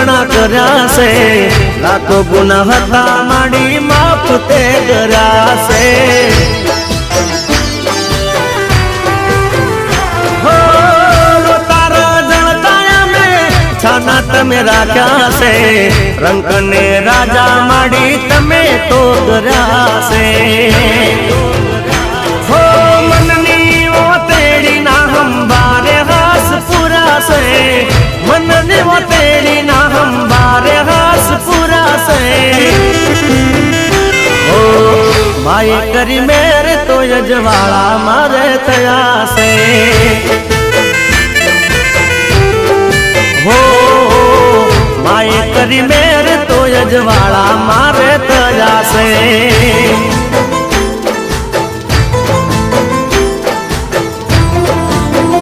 ઘણા કર્યા છે, લાખો ગુના હતા માડી માફ તે કર્યા છે। હો તારા જણતાયા મેં છાના તમે રાખ્યા છે, રંક ને રાજા માડી તમે તો કર્યા છે। હો મનની ઓ તેડી ના હંબારે હાસ પૂરા છે, મનની ઓ તેડી ના હંબારે હાસ પૂરા છે। ઓ માય કરી મેર તો યજવાળા મારે થયા છે। હો માય કરી મેર તો યજવાળા